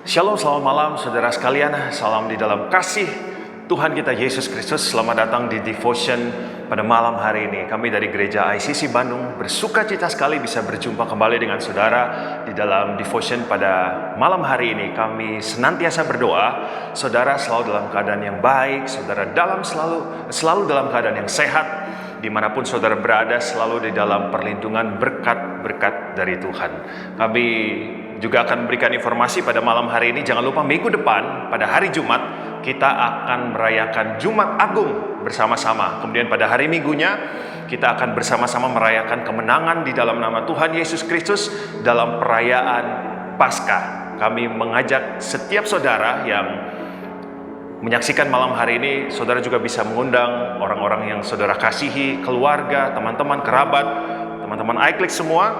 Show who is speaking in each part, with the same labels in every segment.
Speaker 1: Shalom, selamat malam saudara sekalian. Salam di dalam kasih Tuhan kita Yesus Kristus. Selamat datang di Devotion pada malam hari ini. Kami dari Gereja ICC Bandung bersuka cita sekali bisa berjumpa kembali dengan saudara di dalam Devotion pada malam hari ini. Kami senantiasa berdoa saudara selalu dalam keadaan yang baik, saudara selalu dalam keadaan yang sehat, dimanapun saudara berada, selalu di dalam perlindungan berkat-berkat dari Tuhan. Kami juga akan memberikan informasi pada malam hari ini. Jangan lupa minggu depan pada hari Jumat kita akan merayakan Jumat Agung bersama-sama. Kemudian pada hari Minggunya kita akan bersama-sama merayakan kemenangan di dalam nama Tuhan Yesus Kristus dalam perayaan Paskah. Kami mengajak setiap saudara yang menyaksikan malam hari ini, saudara juga bisa mengundang orang-orang yang saudara kasihi, keluarga, teman-teman, kerabat, teman-teman iClick semua.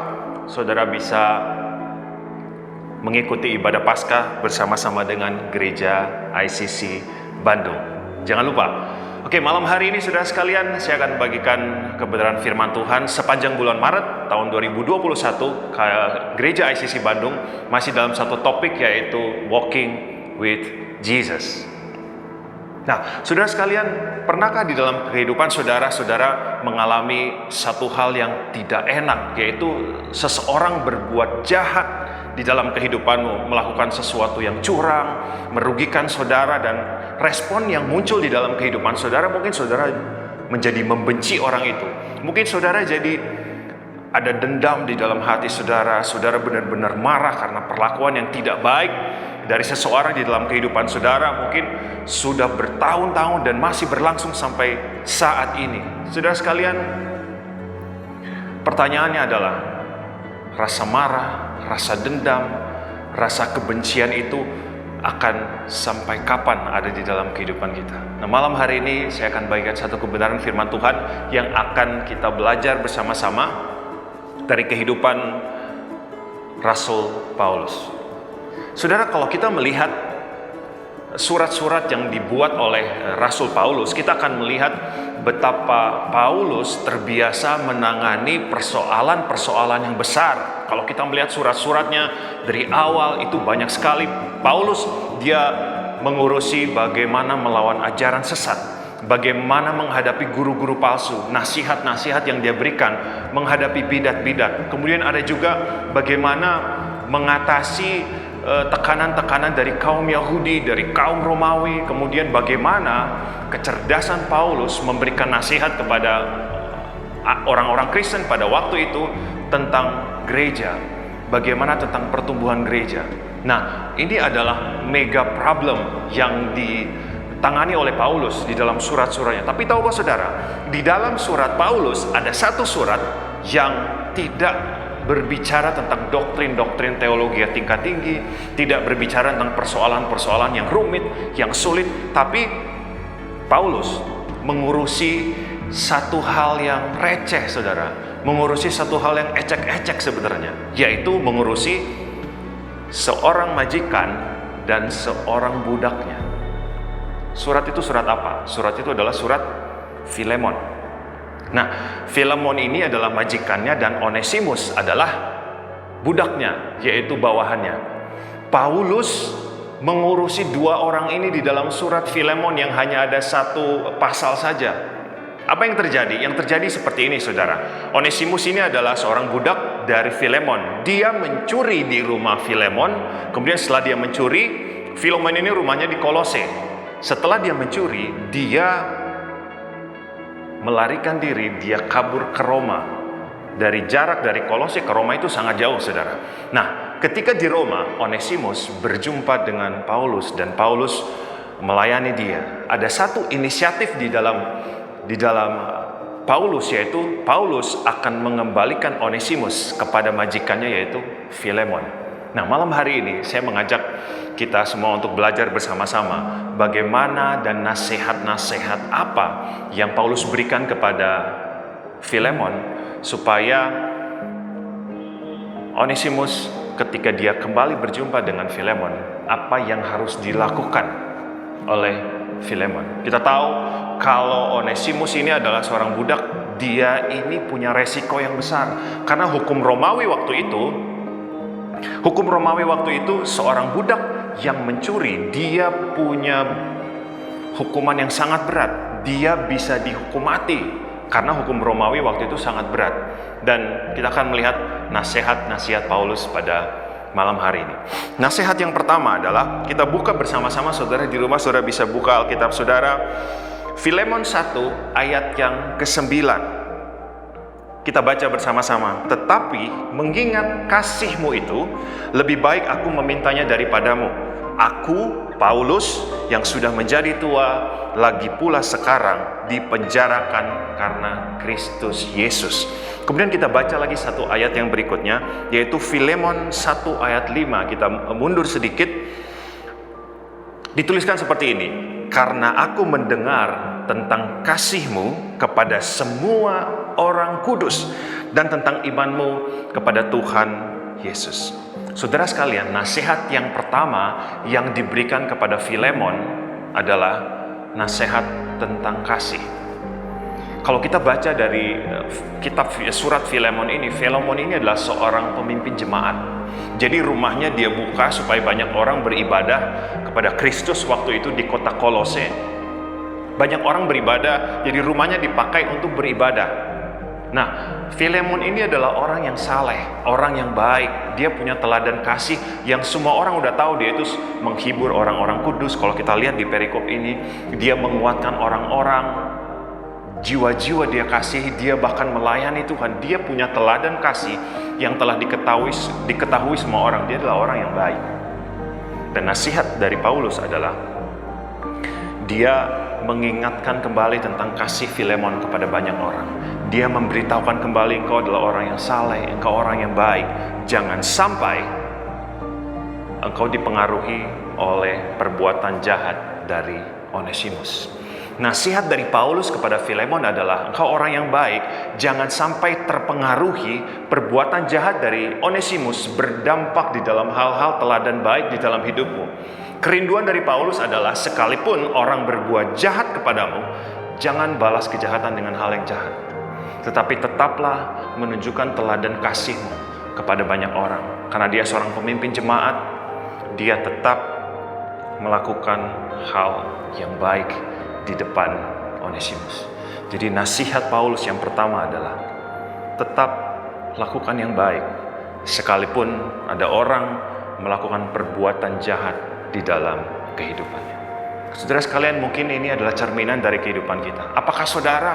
Speaker 1: Saudara bisa mengikuti ibadah Paskah bersama-sama dengan Gereja ICC Bandung. Jangan lupa. Oke, malam hari ini saudara sekalian, saya akan bagikan kebenaran firman Tuhan sepanjang bulan Maret tahun 2021. Gereja ICC Bandung masih dalam satu topik, yaitu Walking with Jesus. Nah, saudara sekalian, pernahkah di dalam kehidupan saudara mengalami satu hal yang tidak enak, yaitu seseorang berbuat jahat di dalam kehidupanmu, melakukan sesuatu yang curang, merugikan saudara, dan respon yang muncul di dalam kehidupan saudara, mungkin saudara menjadi membenci orang itu. Mungkin saudara jadi ada dendam di dalam hati saudara, saudara benar-benar marah karena perlakuan yang tidak baik dari seseorang di dalam kehidupan saudara, mungkin sudah bertahun-tahun dan masih berlangsung sampai saat ini. Saudara sekalian, pertanyaannya adalah, rasa marah, rasa dendam, rasa kebencian itu akan sampai kapan ada di dalam kehidupan kita? Nah, malam hari ini saya akan bagikan satu kebenaran firman Tuhan yang akan kita belajar bersama-sama dari kehidupan Rasul Paulus. Saudara, kalau kita melihat surat-surat yang dibuat oleh Rasul Paulus, kita akan melihat betapa Paulus terbiasa menangani persoalan-persoalan yang besar. Kalau kita melihat surat-suratnya dari awal itu banyak sekali. Paulus dia mengurusi bagaimana melawan ajaran sesat, bagaimana menghadapi guru-guru palsu, nasihat-nasihat yang dia berikan, menghadapi bidat-bidat. Kemudian ada juga bagaimana mengatasi tekanan-tekanan dari kaum Yahudi, dari kaum Romawi. Kemudian bagaimana kecerdasan Paulus memberikan nasihat kepada orang-orang Kristen pada waktu itu tentang gereja, bagaimana tentang pertumbuhan gereja. Nah, ini adalah mega problem yang ditangani oleh Paulus di dalam surat-suratnya. Tapi tahukah saudara, di dalam surat Paulus ada satu surat yang tidak berbicara tentang doktrin-doktrin teologi tingkat tinggi, tidak berbicara tentang persoalan-persoalan yang rumit, yang sulit, tapi Paulus mengurusi satu hal yang receh, saudara, mengurusi satu hal yang ecek-ecek sebenarnya, yaitu mengurusi seorang majikan dan seorang budaknya. Surat itu surat apa? Surat itu adalah surat Filemon. Nah, Filemon ini adalah majikannya dan Onesimus adalah budaknya, yaitu bawahannya. Paulus mengurusi dua orang ini di dalam surat Filemon yang hanya ada satu pasal saja. Apa yang terjadi? Yang terjadi seperti ini, saudara. Onesimus ini adalah seorang budak dari Filemon. Dia mencuri di rumah Filemon. Kemudian setelah dia mencuri, Filemon ini rumahnya di Kolose. Setelah dia mencuri, dia melarikan diri, dia kabur ke Roma. Dari jarak dari Kolose ke Roma itu sangat jauh, saudara. Nah, ketika di Roma, Onesimus berjumpa dengan Paulus dan Paulus melayani dia. Ada satu inisiatif di dalam Paulus, yaitu Paulus akan mengembalikan Onesimus kepada majikannya, yaitu Filemon. Nah, malam hari ini saya mengajak kita semua untuk belajar bersama-sama bagaimana dan nasihat-nasihat apa yang Paulus berikan kepada Filemon supaya Onesimus ketika dia kembali berjumpa dengan Filemon, apa yang harus dilakukan oleh Filemon. Kita tahu kalau Onesimus ini adalah seorang budak, dia ini punya resiko yang besar karena hukum Romawi waktu itu seorang budak yang mencuri, dia punya hukuman yang sangat berat. Dia bisa dihukum mati karena hukum Romawi waktu itu sangat berat. Dan kita akan melihat nasihat-nasihat Paulus pada malam hari ini. Nasihat yang pertama adalah, kita buka bersama-sama, saudara di rumah, saudara bisa buka Alkitab saudara, Filemon 1 ayat yang ke-9. Kita baca bersama-sama. Tetapi mengingat kasihmu itu, lebih baik aku memintanya daripadamu. Aku, Paulus, yang sudah menjadi tua, lagi pula sekarang dipenjarakan karena Kristus Yesus. Kemudian kita baca lagi satu ayat yang berikutnya, yaitu Filemon 1 ayat 5. Kita mundur sedikit. Dituliskan seperti ini. Karena aku mendengar tentang kasihmu kepada semua orang kudus dan tentang imanmu kepada Tuhan Yesus. Saudara sekalian, nasihat yang pertama yang diberikan kepada Filemon adalah nasihat tentang kasih. Kalau kita baca dari kitab surat Filemon ini adalah seorang pemimpin jemaat. Jadi rumahnya dia buka supaya banyak orang beribadah kepada Kristus waktu itu di kota Kolose. Banyak orang beribadah, jadi rumahnya dipakai untuk beribadah. Nah, Filemon ini adalah orang yang saleh, orang yang baik. Dia punya teladan kasih yang semua orang udah tahu. Dia itu menghibur orang-orang kudus. Kalau kita lihat di perikop ini, dia menguatkan orang-orang, jiwa-jiwa dia kasihi, dia bahkan melayani Tuhan. Dia punya teladan kasih yang telah diketahui semua orang. Dia adalah orang yang baik. Dan nasihat dari Paulus adalah, dia mengingatkan kembali tentang kasih Filemon kepada banyak orang. Dia memberitahukan kembali, engkau adalah orang yang saleh, engkau orang yang baik. Jangan sampai engkau dipengaruhi oleh perbuatan jahat dari Onesimus. Nasihat dari Paulus kepada Filemon adalah, engkau orang yang baik, jangan sampai terpengaruhi perbuatan jahat dari Onesimus berdampak di dalam hal-hal teladan baik di dalam hidupmu. Kerinduan dari Paulus adalah, sekalipun orang berbuat jahat kepadamu, jangan balas kejahatan dengan hal yang jahat, tetapi tetaplah menunjukkan teladan kasihmu kepada banyak orang. Karena dia seorang pemimpin jemaat, dia tetap melakukan hal yang baik di depan Onesimus. Jadi nasihat Paulus yang pertama adalah, tetap lakukan yang baik, sekalipun ada orang melakukan perbuatan jahat di dalam kehidupannya. Saudara sekalian, mungkin ini adalah cerminan dari kehidupan kita. Apakah saudara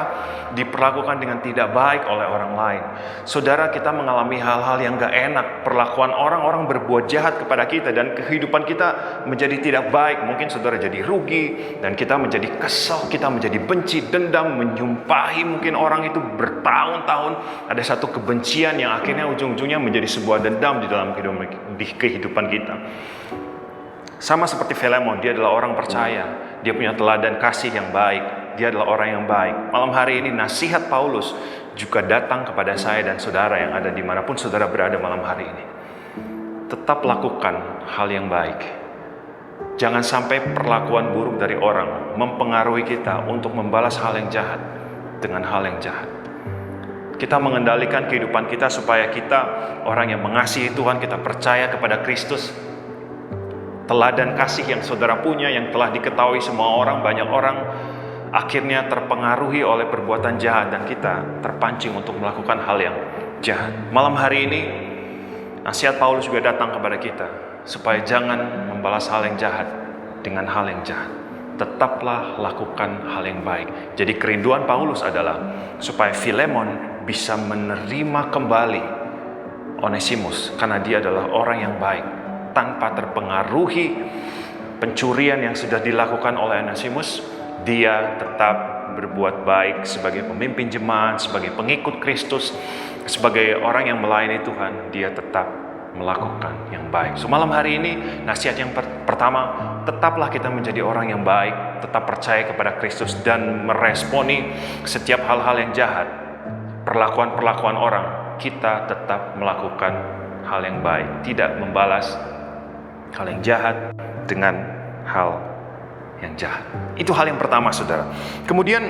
Speaker 1: diperlakukan dengan tidak baik oleh orang lain? Saudara, kita mengalami hal-hal yang gak enak, perlakuan orang-orang berbuat jahat kepada kita, dan kehidupan kita menjadi tidak baik. Mungkin saudara jadi rugi, dan kita menjadi kesal, kita menjadi benci, dendam, menyumpahi mungkin orang itu bertahun-tahun. Ada satu kebencian yang akhirnya ujung-ujungnya menjadi sebuah dendam di dalam kehidupan kita. Sama seperti Filemon, dia adalah orang percaya, dia punya teladan kasih yang baik, dia adalah orang yang baik. Malam hari ini nasihat Paulus juga datang kepada saya dan saudara yang ada dimanapun saudara berada malam hari ini. Tetap lakukan hal yang baik. Jangan sampai perlakuan buruk dari orang mempengaruhi kita untuk membalas hal yang jahat dengan hal yang jahat. Kita mengendalikan kehidupan kita supaya kita orang yang mengasihi Tuhan, kita percaya kepada Kristus. Teladan kasih yang saudara punya, yang telah diketahui semua orang, banyak orang akhirnya terpengaruhi oleh perbuatan jahat, dan kita terpancing untuk melakukan hal yang jahat. Malam hari ini nasihat Paulus juga datang kepada kita supaya jangan membalas hal yang jahat dengan hal yang jahat. Tetaplah lakukan hal yang baik. Jadi kerinduan Paulus adalah supaya Filemon bisa menerima kembali Onesimus, karena dia adalah orang yang baik, tanpa terpengaruhi pencurian yang sudah dilakukan oleh Onesimus. Dia tetap berbuat baik sebagai pemimpin jemaat, sebagai pengikut Kristus, sebagai orang yang melayani Tuhan. Dia tetap melakukan yang baik. So malam hari ini nasihat yang pertama, tetaplah kita menjadi orang yang baik, tetap percaya kepada Kristus, dan meresponi setiap hal-hal yang jahat, perlakuan-perlakuan orang. Kita tetap melakukan hal yang baik, tidak membalas hal yang jahat dengan hal yang jahat. Itu hal yang pertama, saudara. Kemudian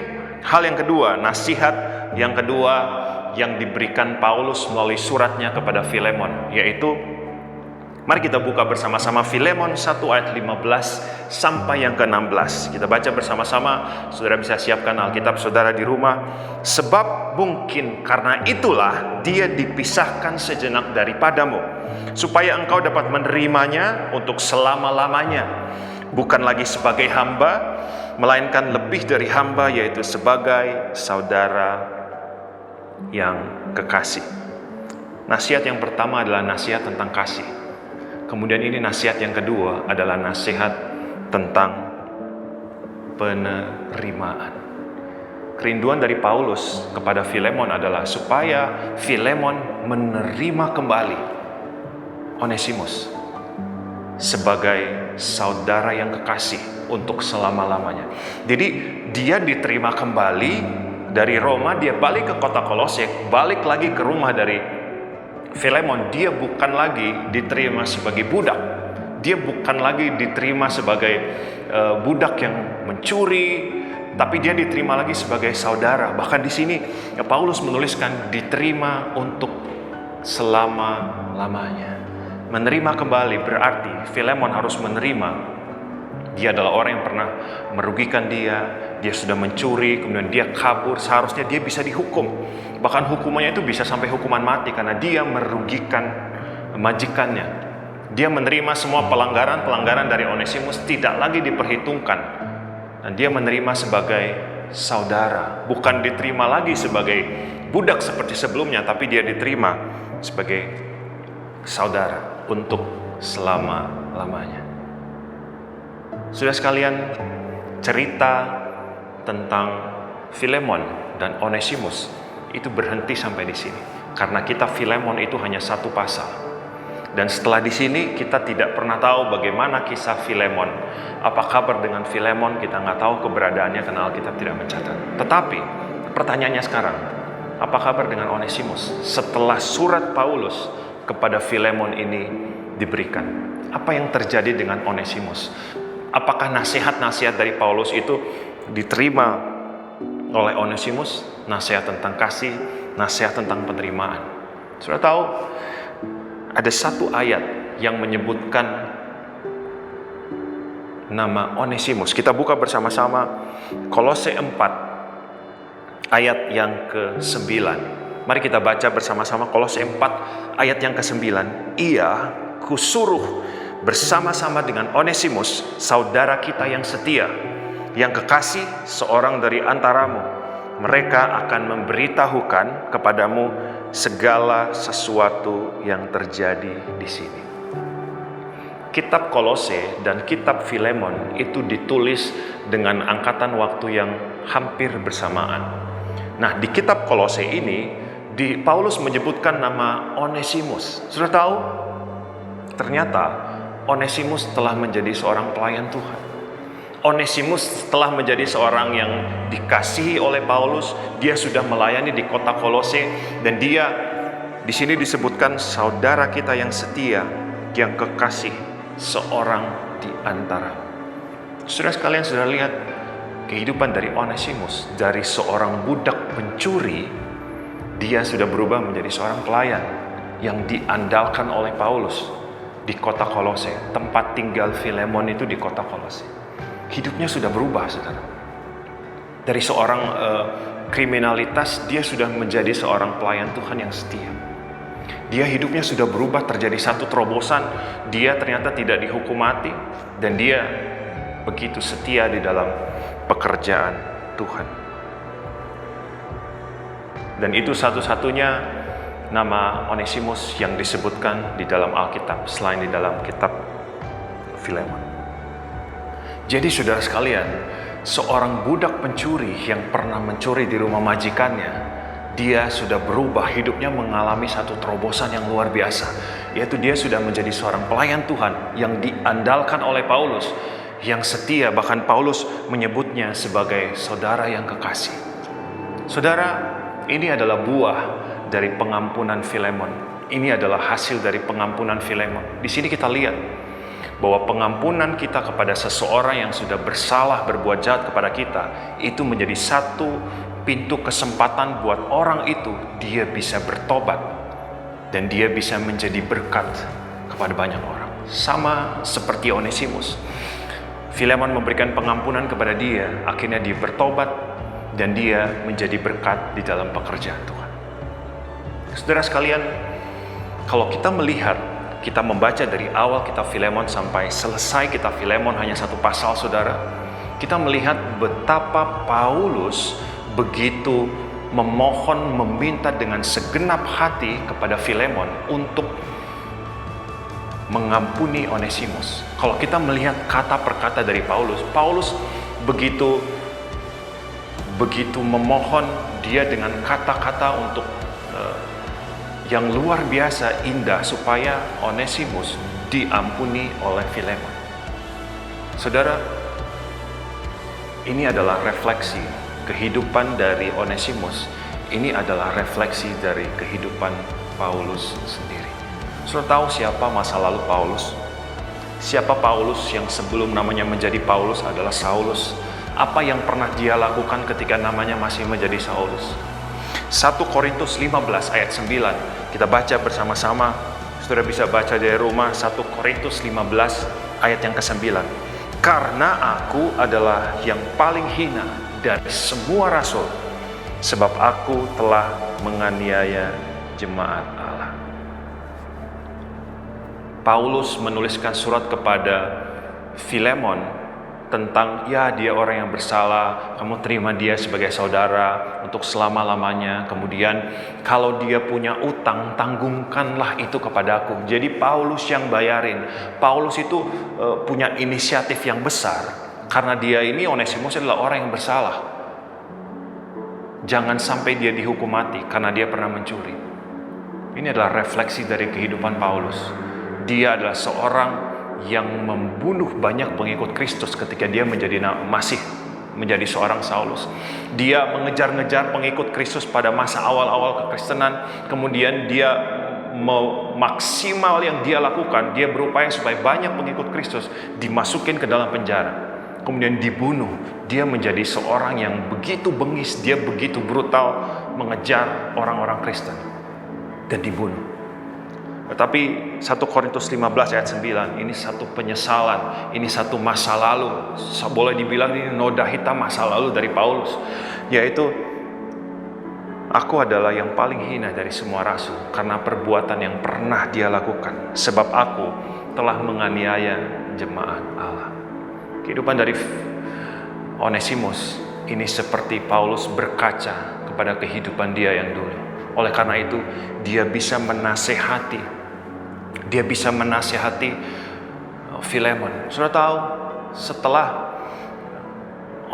Speaker 1: hal yang kedua, nasihat yang kedua yang diberikan Paulus melalui suratnya kepada Filemon, yaitu Mari kita buka bersama-sama Filemon 1 ayat 15 sampai yang ke-16. Kita baca bersama-sama, saudara bisa siapkan Alkitab saudara di rumah. Sebab mungkin karena itulah dia dipisahkan sejenak daripadamu, supaya engkau dapat menerimanya untuk selama-lamanya, bukan lagi sebagai hamba, melainkan lebih dari hamba, yaitu sebagai saudara yang kekasih. Nasihat yang pertama adalah nasihat tentang kasih. Kemudian ini nasihat yang kedua adalah nasihat tentang penerimaan. Kerinduan dari Paulus kepada Filemon adalah supaya Filemon menerima kembali Onesimus sebagai saudara yang kekasih untuk selama-lamanya. Jadi dia diterima kembali dari Roma, dia balik ke kota Kolose, balik lagi ke rumah dari Filemon. Dia bukan lagi diterima sebagai budak. Dia bukan lagi diterima sebagai budak yang mencuri, tapi dia diterima lagi sebagai saudara. Bahkan di sini Paulus menuliskan diterima untuk selama-lamanya. Menerima kembali berarti Filemon harus menerima dia adalah orang yang pernah merugikan dia sudah mencuri, kemudian dia kabur, seharusnya dia bisa dihukum. Bahkan hukumannya itu bisa sampai hukuman mati karena dia merugikan majikannya. Dia menerima semua pelanggaran dari Onesimus tidak lagi diperhitungkan. Dan dia menerima sebagai saudara, bukan diterima lagi sebagai budak seperti sebelumnya, tapi dia diterima sebagai saudara untuk selama-lamanya. Sudah sekalian, cerita tentang Filemon dan Onesimus itu berhenti sampai di sini. Karena kitab Filemon itu hanya satu pasal. Dan setelah di sini kita tidak pernah tahu bagaimana kisah Filemon. Apa kabar dengan Filemon? Kita nggak tahu keberadaannya karena Alkitab tidak mencatat. Tetapi pertanyaannya sekarang, apa kabar dengan Onesimus? Setelah surat Paulus kepada Filemon ini diberikan, apa yang terjadi dengan Onesimus? Apakah nasihat-nasihat dari Paulus itu diterima oleh Onesimus? Nasihat tentang kasih, nasihat tentang penerimaan. Sudah tahu, ada satu ayat yang menyebutkan nama Onesimus. Kita buka bersama-sama Kolose 4 ayat yang ke-9. Mari kita baca bersama-sama Kolose 4 ayat yang ke-9. Ia kusuruh bersama-sama dengan Onesimus, saudara kita yang setia, yang kekasih, seorang dari antaramu. Mereka akan memberitahukan kepadamu segala sesuatu yang terjadi di sini. Kitab Kolose dan kitab Filemon itu ditulis dengan angkatan waktu yang hampir bersamaan. Nah, di kitab Kolose ini, Paulus menyebutkan nama Onesimus. Sudah tahu? Ternyata Onesimus telah menjadi seorang pelayan Tuhan. Onesimus telah menjadi seorang yang dikasihi oleh Paulus. Dia sudah melayani di kota Kolose dan dia di sini disebutkan saudara kita yang setia, yang kekasih, seorang di antara. Saudara sekalian sudah lihat kehidupan dari Onesimus, dari seorang budak pencuri, dia sudah berubah menjadi seorang pelayan yang diandalkan oleh Paulus di kota Kolose. Tempat tinggal Filemon itu di kota Kolose. Hidupnya sudah berubah, saudara. Dari seorang kriminalitas, dia sudah menjadi seorang pelayan Tuhan yang setia. Dia hidupnya sudah berubah, terjadi satu terobosan. Dia ternyata tidak dihukum mati dan dia begitu setia di dalam pekerjaan Tuhan. Dan itu satu-satunya nama Onesimus yang disebutkan di dalam Alkitab selain di dalam kitab Filemon. Jadi saudara sekalian, seorang budak pencuri yang pernah mencuri di rumah majikannya, dia sudah berubah, hidupnya mengalami satu terobosan yang luar biasa, yaitu dia sudah menjadi seorang pelayan Tuhan yang diandalkan oleh Paulus, yang setia. Bahkan Paulus menyebutnya sebagai saudara yang kekasih. Saudara, ini adalah buah dari pengampunan Filemon. Ini adalah hasil dari pengampunan Filemon. Di sini kita lihat bahwa pengampunan kita kepada seseorang yang sudah bersalah, berbuat jahat kepada kita, itu menjadi satu pintu kesempatan buat orang itu, dia bisa bertobat dan dia bisa menjadi berkat kepada banyak orang. Sama seperti Onesimus, Filemon memberikan pengampunan kepada dia, akhirnya dia bertobat dan dia menjadi berkat di dalam pekerjaan Tuhan. Saudara sekalian, kalau kita melihat, kita membaca dari awal kitab Filemon sampai selesai kitab Filemon hanya satu pasal, saudara, kita melihat betapa Paulus begitu memohon, meminta dengan segenap hati kepada Filemon untuk mengampuni Onesimus. Kalau kita melihat kata per kata dari Paulus begitu memohon dia dengan kata-kata untuk yang luar biasa indah supaya Onesimus diampuni oleh Filemon. Saudara, ini adalah refleksi kehidupan dari Onesimus. Ini adalah refleksi dari kehidupan Paulus sendiri. Saudara tahu siapa masa lalu Paulus? Siapa Paulus yang sebelum namanya menjadi Paulus adalah Saulus? Apa yang pernah dia lakukan ketika namanya masih menjadi Saulus? 1 Korintus 15 ayat 9. Kita baca bersama-sama. Saudara bisa baca dari rumah 1 Korintus 15 ayat yang ke-9. Karena aku adalah yang paling hina dari semua rasul, sebab aku telah menganiaya jemaat Allah. Paulus menuliskan surat kepada Filemon tentang dia orang yang bersalah, kamu terima dia sebagai saudara untuk selama-lamanya. Kemudian kalau dia punya utang, tanggungkanlah itu kepadaku. Jadi Paulus yang bayarin. Paulus itu punya inisiatif yang besar karena dia ini, Onesimus, adalah orang yang bersalah. Jangan sampai dia dihukum mati karena dia pernah mencuri. Ini adalah refleksi dari kehidupan Paulus. Dia adalah seorang yang membunuh banyak pengikut Kristus ketika dia masih menjadi seorang Saulus. Dia mengejar-ngejar pengikut Kristus pada masa awal-awal kekristenan. Kemudian dia maksimal yang dia lakukan, dia berupaya supaya banyak pengikut Kristus dimasukin ke dalam penjara, kemudian dibunuh. Dia menjadi seorang yang begitu bengis, dia begitu brutal mengejar orang-orang Kristen dan dibunuh. Tetapi 1 Korintus 15 ayat 9, ini satu penyesalan, ini satu masa lalu, boleh dibilang ini noda hitam masa lalu dari Paulus, yaitu aku adalah yang paling hina dari semua rasul karena perbuatan yang pernah dia lakukan, sebab aku telah menganiaya jemaat Allah. Kehidupan dari Onesimus ini seperti Paulus berkaca kepada kehidupan dia yang dulu. Oleh karena itu, dia bisa menasehati Filemon. Sudah tahu, setelah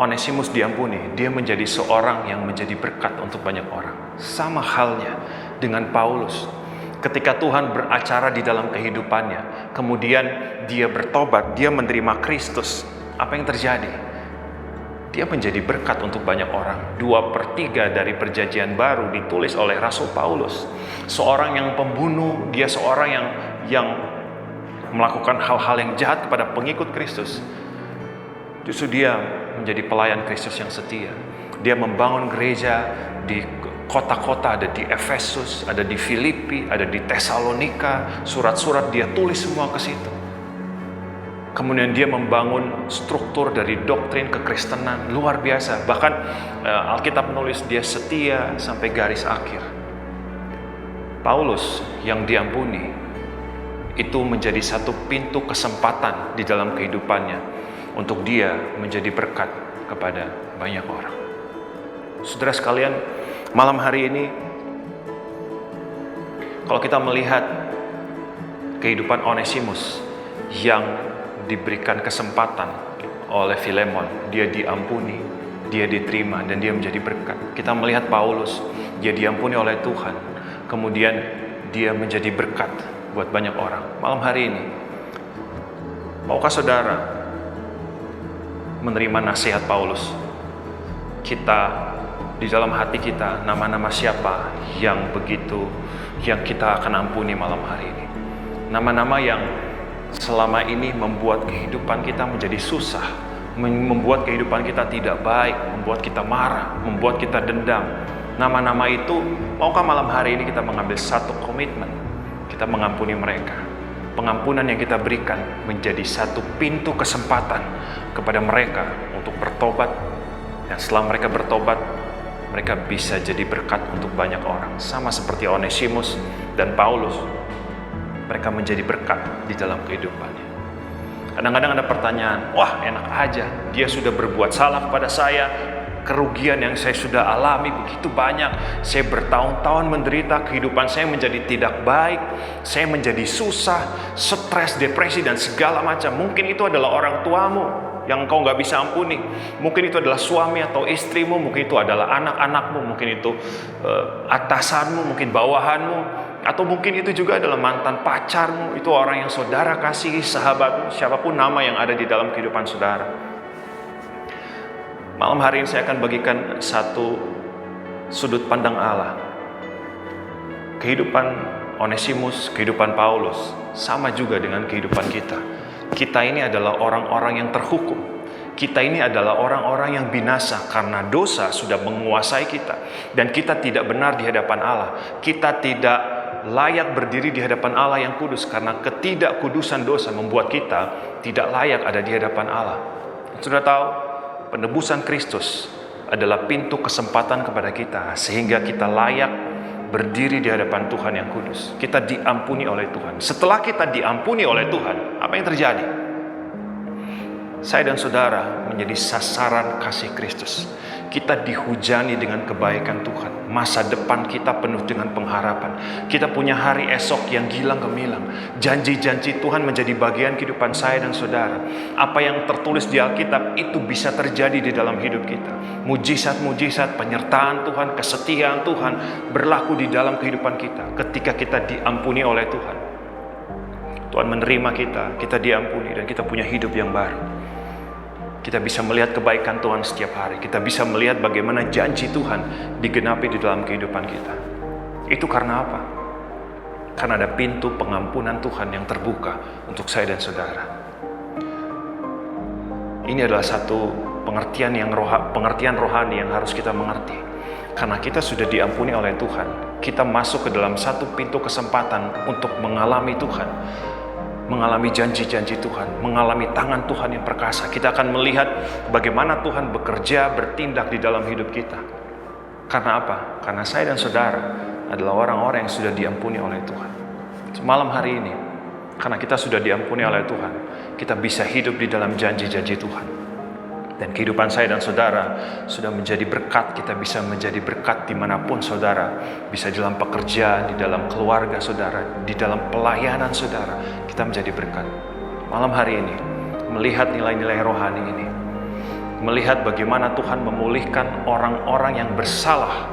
Speaker 1: Onesimus diampuni, dia menjadi seorang yang menjadi berkat untuk banyak orang. Sama halnya dengan Paulus. Ketika Tuhan beracara di dalam kehidupannya, kemudian dia bertobat, dia menerima Kristus, apa yang terjadi? Dia menjadi berkat untuk banyak orang. 2/3 dari perjanjian baru ditulis oleh Rasul Paulus. Seorang yang pembunuh, dia seorang yang melakukan hal-hal yang jahat kepada pengikut Kristus. Justru dia menjadi pelayan Kristus yang setia. Dia membangun gereja di kota-kota, ada di Efesus, ada di Filipi, ada di Tesalonika. Surat-surat dia tulis semua ke situ. Kemudian dia membangun struktur dari doktrin kekristenan luar biasa. Bahkan Alkitab menulis dia setia sampai garis akhir. Paulus yang diampuni itu menjadi satu pintu kesempatan di dalam kehidupannya untuk dia menjadi berkat kepada banyak orang. Saudara sekalian, malam hari ini kalau kita melihat kehidupan Onesimus yang diberikan kesempatan oleh Filemon, dia diampuni, dia diterima, dan dia menjadi berkat. Kita melihat Paulus, dia diampuni oleh Tuhan, kemudian dia menjadi berkat buat banyak orang. Malam hari ini, maukah saudara menerima nasihat Paulus? Kita di dalam hati kita, nama-nama siapa yang kita akan ampuni malam hari ini? Nama-nama yang selama ini membuat kehidupan kita menjadi susah, membuat kehidupan kita tidak baik, membuat kita marah, membuat kita dendam. Nama-nama itu, maukah malam hari ini kita mengambil satu komitmen, kita mengampuni mereka. pengampunan yang kita berikan menjadi satu pintu kesempatan kepada mereka untuk bertobat. Dan setelah mereka bertobat, mereka bisa jadi berkat untuk banyak orang. Sama seperti Onesimus dan Paulus, mereka menjadi berkat di dalam kehidupannya. Kadang-kadang ada pertanyaan, wah enak aja, dia sudah berbuat salah kepada saya, kerugian yang saya sudah alami begitu banyak, saya bertahun-tahun menderita, kehidupan saya menjadi tidak baik, saya menjadi susah, stres, depresi, dan segala macam. Mungkin itu adalah orang tuamu yang engkau gak bisa ampuni. Mungkin itu adalah suami atau istrimu, mungkin itu adalah anak-anakmu, mungkin itu atasanmu, mungkin bawahanmu, atau mungkin itu juga adalah mantan pacarmu, itu orang yang saudara kasihi, sahabatmu, siapapun nama yang ada di dalam kehidupan saudara. Malam hari ini saya akan bagikan satu sudut pandang Allah. Kehidupan Onesimus, kehidupan Paulus, sama juga dengan kehidupan kita. Kita ini adalah orang-orang yang terhukum. Kita ini adalah orang-orang yang binasa karena dosa sudah menguasai kita. Dan kita tidak benar di hadapan Allah. Kita tidak layak berdiri di hadapan Allah yang kudus karena ketidakkudusan dosa membuat kita tidak layak ada di hadapan Allah. Sudah tahu, penebusan Kristus adalah pintu kesempatan kepada kita sehingga kita layak berdiri di hadapan Tuhan yang kudus. Kita diampuni oleh Tuhan. Setelah kita diampuni oleh Tuhan, apa yang terjadi? Saya dan saudara menjadi sasaran kasih Kristus. Kita dihujani dengan kebaikan Tuhan. Masa depan kita penuh dengan pengharapan. Kita punya hari esok yang gilang gemilang. Janji-janji Tuhan menjadi bagian kehidupan saya dan saudara. Apa yang tertulis di Alkitab itu bisa terjadi di dalam hidup kita. Mujizat-mujizat, penyertaan Tuhan, kesetiaan Tuhan berlaku di dalam kehidupan kita ketika kita diampuni oleh Tuhan. Tuhan menerima kita diampuni dan kita punya hidup yang baru. Kita bisa melihat kebaikan Tuhan setiap hari. Kita bisa melihat bagaimana janji Tuhan digenapi di dalam kehidupan kita. Itu karena apa? Karena ada pintu pengampunan Tuhan yang terbuka untuk saya dan saudara. Ini adalah satu pengertian rohani yang harus kita mengerti. Karena kita sudah diampuni oleh Tuhan, kita masuk ke dalam satu pintu kesempatan untuk mengalami Tuhan, mengalami janji-janji Tuhan, mengalami tangan Tuhan yang perkasa. Kita akan melihat bagaimana Tuhan bekerja, bertindak di dalam hidup kita. Karena apa? Karena saya dan saudara adalah orang-orang yang sudah diampuni oleh Tuhan. Malam hari ini, karena kita sudah diampuni oleh Tuhan, kita bisa hidup di dalam janji-janji Tuhan. Dan kehidupan saya dan saudara sudah menjadi berkat. Kita bisa menjadi berkat dimanapun saudara. Bisa di dalam pekerjaan, di dalam keluarga saudara, di dalam pelayanan saudara. Kita menjadi berkat. Malam hari ini, melihat nilai-nilai rohani ini. Melihat bagaimana Tuhan memulihkan orang-orang yang bersalah.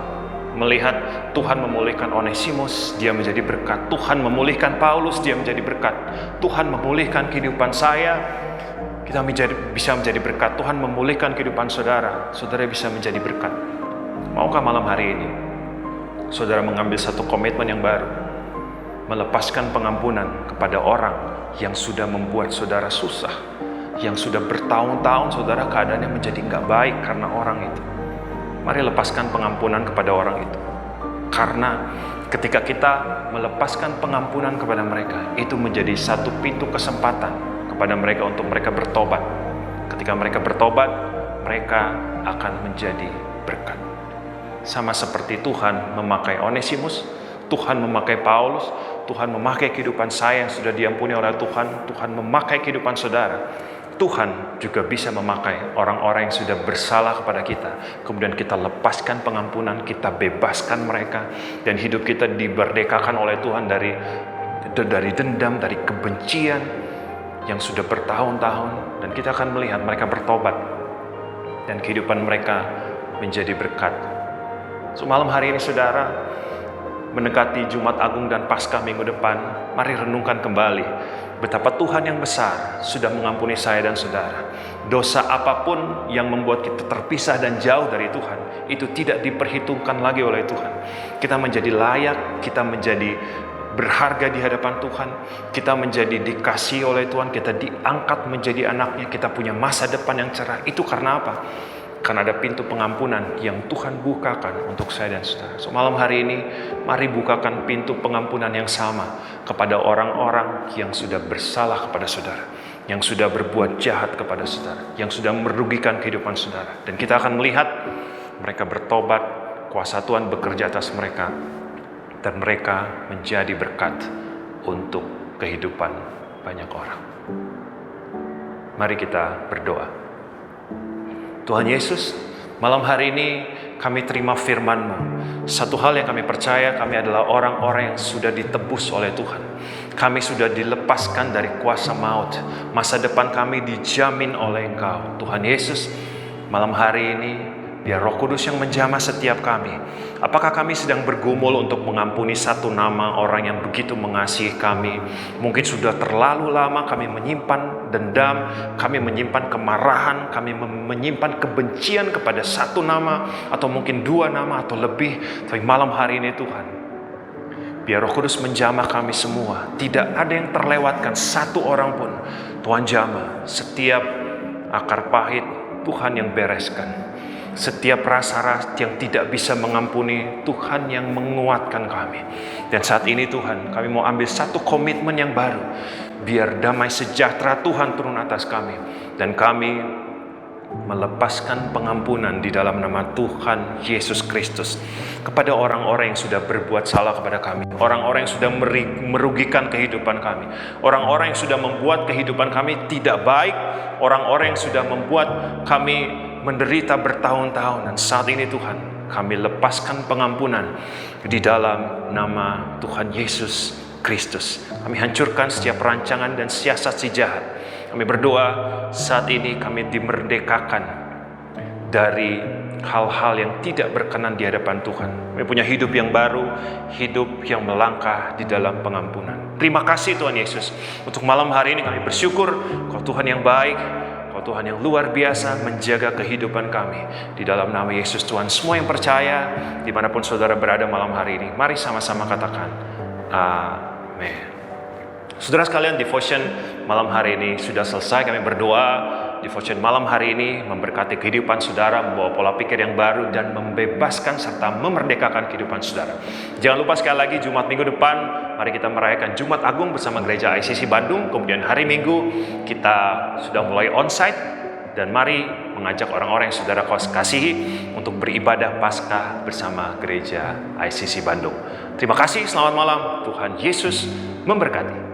Speaker 1: Melihat Tuhan memulihkan Onesimus, dia menjadi berkat. Tuhan memulihkan Paulus, dia menjadi berkat. Tuhan memulihkan kehidupan saya, kita bisa menjadi berkat. Tuhan memulihkan kehidupan saudara, saudara bisa menjadi berkat. Maukah malam hari ini saudara mengambil satu komitmen yang baru, melepaskan pengampunan kepada orang yang sudah membuat saudara susah, yang sudah bertahun-tahun saudara keadaannya menjadi nggak baik karena orang itu. Mari lepaskan pengampunan kepada orang itu. Karena ketika kita melepaskan pengampunan kepada mereka, itu menjadi satu pintu kesempatan kepada mereka untuk mereka bertobat. Ketika mereka bertobat, mereka akan menjadi berkat. Sama seperti Tuhan memakai Onesimus, Tuhan memakai Paulus, Tuhan memakai kehidupan saya yang sudah diampuni oleh Tuhan, Tuhan memakai kehidupan saudara. Tuhan juga bisa memakai orang-orang yang sudah bersalah kepada kita. Kemudian kita lepaskan pengampunan, kita bebaskan mereka, dan hidup kita diberdekakan oleh Tuhan dari dendam, dari kebencian yang sudah bertahun-tahun, dan kita akan melihat mereka bertobat dan kehidupan mereka menjadi berkat. Malam hari ini saudara, mendekati Jumat Agung dan Paskah minggu depan, mari renungkan kembali betapa Tuhan yang besar sudah mengampuni saya dan saudara. Dosa apapun yang membuat kita terpisah dan jauh dari Tuhan, itu tidak diperhitungkan lagi oleh Tuhan. Kita menjadi layak, kita menjadi berharga di hadapan Tuhan, kita menjadi dikasihi oleh Tuhan, kita diangkat menjadi anaknya, kita punya masa depan yang cerah. Itu karena apa? akan ada pintu pengampunan yang Tuhan bukakan untuk saya dan saudara. So malam hari ini, mari bukakan pintu pengampunan yang sama kepada orang-orang yang sudah bersalah kepada saudara, yang sudah berbuat jahat kepada saudara, yang sudah merugikan kehidupan saudara. Dan kita akan melihat mereka bertobat, kuasa Tuhan bekerja atas mereka, dan mereka menjadi berkat untuk kehidupan banyak orang. Mari kita berdoa. Tuhan Yesus, malam hari ini kami terima firman-Mu. Satu hal yang kami percaya, kami adalah orang-orang yang sudah ditebus oleh Tuhan. Kami sudah dilepaskan dari kuasa maut. Masa depan kami dijamin oleh Engkau. Tuhan Yesus, malam hari ini biar Roh Kudus yang menjamah setiap kami. Apakah kami sedang bergumul untuk mengampuni satu nama orang yang begitu mengasihi kami? Mungkin sudah terlalu lama kami menyimpan dendam, kami menyimpan kemarahan, kami menyimpan kebencian kepada satu nama, atau mungkin dua nama atau lebih. Tapi malam hari ini Tuhan, biar Roh Kudus menjamah kami semua. Tidak ada yang terlewatkan, satu orang pun. Tuhan jamah setiap akar pahit, Tuhan yang bereskan. Setiap rasa yang tidak bisa mengampuni, Tuhan yang menguatkan kami. Dan saat ini Tuhan, kami mau ambil satu komitmen yang baru. Biar damai sejahtera Tuhan turun atas kami. Dan kami melepaskan pengampunan di dalam nama Tuhan Yesus Kristus kepada orang-orang yang sudah berbuat salah kepada kami, orang-orang yang sudah merugikan kehidupan kami, orang-orang yang sudah membuat kehidupan kami tidak baik, orang-orang yang sudah membuat kami menderita bertahun-tahun. Dan saat ini Tuhan, kami lepaskan pengampunan di dalam nama Tuhan Yesus Kristus. Kami hancurkan setiap rancangan dan siasat si jahat. Kami berdoa saat ini kami dimerdekakan dari hal-hal yang tidak berkenan di hadapan Tuhan. Kami punya hidup yang baru, hidup yang melangkah di dalam pengampunan. Terima kasih Tuhan Yesus. Untuk malam hari ini kami bersyukur Kau Tuhan yang baik, Kau Tuhan yang luar biasa menjaga kehidupan kami. Di dalam nama Yesus Tuhan, semua yang percaya dimanapun saudara berada malam hari ini, mari sama-sama katakan amin. Saudara sekalian, devotion malam hari ini sudah selesai. Kami berdoa devotion malam hari ini memberkati kehidupan saudara, membawa pola pikir yang baru, dan membebaskan serta memerdekakan kehidupan saudara. Jangan lupa sekali lagi, Jumat minggu depan mari kita merayakan Jumat Agung bersama Gereja ICC Bandung. Kemudian hari Minggu kita sudah mulai onsite. Dan mari mengajak orang-orang yang saudara kasihi untuk beribadah Paskah bersama Gereja ICC Bandung. Terima kasih, selamat malam. Tuhan Yesus memberkati.